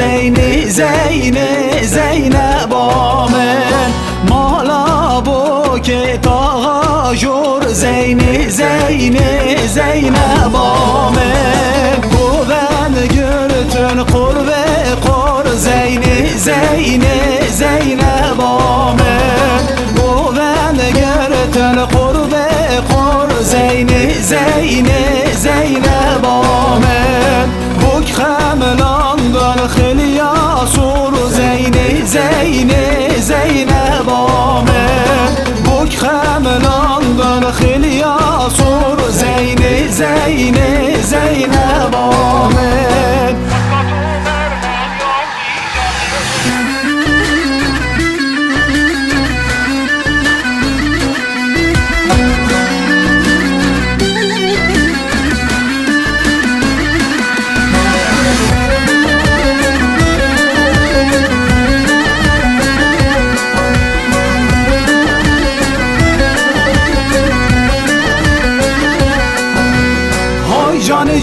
زینی زینب آمن مالا بو که تا جور زینی زینب آمن گوون گرتن قرب قر زینی زینب آمن گوون گرتن قرب قر زینی زینب آمن بک خملاندن خیلی آسور زینی زینب آمن بک خملاندن خیلی آسور زینی زینب آمن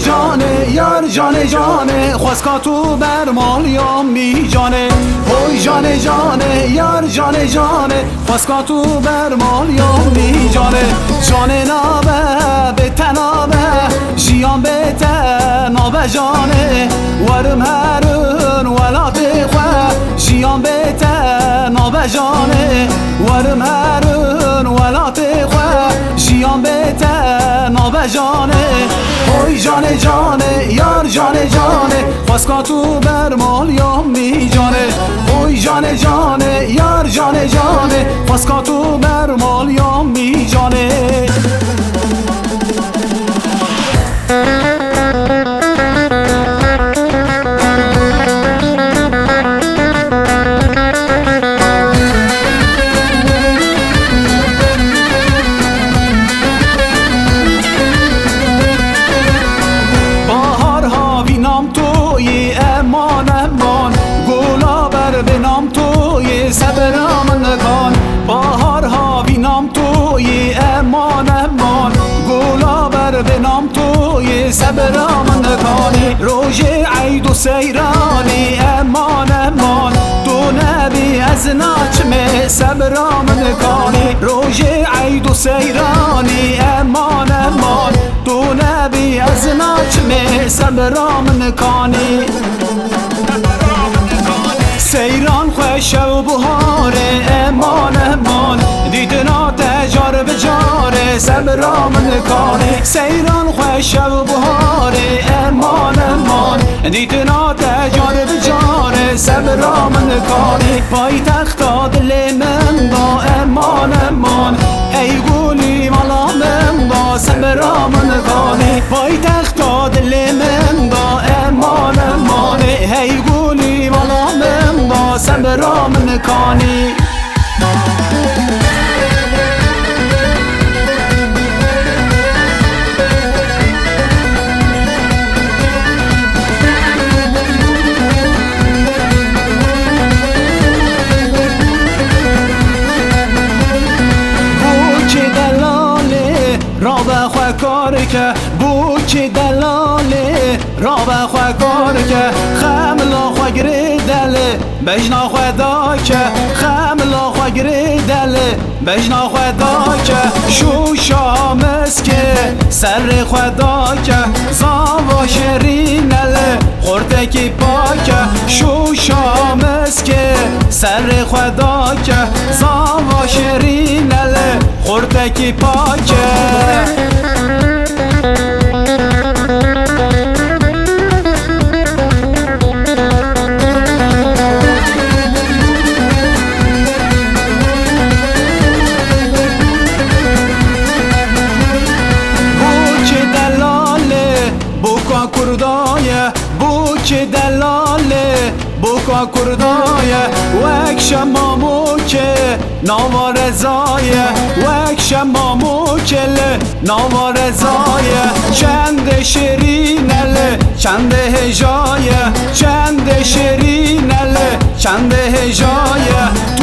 جانه یار جانه خواست که تو بر مالیم می جانه اوی جانه یار جانه خواست که تو بر مالیم می جانه جانه نابه به تنابه جیان به تنابه جانه ورم هرون ولات خواه جیان به تنابه جانه ورم هرون ولات خواه جیان به تنابه جانه اوی جانه یار جانه خواست که تو بر مالیم می جانه اوی جانه یار جانه خواست که تو بر مالیم می جانه صبرامن کن بهارها بینام توی امان گلا بر بینام توی صبرامن کنی روژ عید و سیرانی امان دو نبی از ناچمه صبرامن کنی روژ عید و سیرانی امان دو نبی از ناچمه صبرامن کنی سیران خوش و بهار امان دیدنا تجار به جار صبرامن کانه سیران خوش و بهار امان دیدنا تجار به جار صبرامن کانه پای تختا دل من با امان ای گولی مالا من با صبرامن کانه پای تختا دل من با امان ای گولی مالا من با صبرامن کانی که بو که دلاله را به خواه کار که خملا خواه گره دله بجنا خواه دا که خملا خواه گره دله بجنا خواه دا که شوشا مسکه سر خواه دا که زاوا شرینله خورده کی پاکه شوشا مسکه سر خواه دا که زاوا شرینله خورده کی پاکه بوک دلاله بوکا کردایه وک شمامو که نوارزایه وک شمامو که نوارزایه چند شیرینله چند هجایه چند شیرینله چند هجایه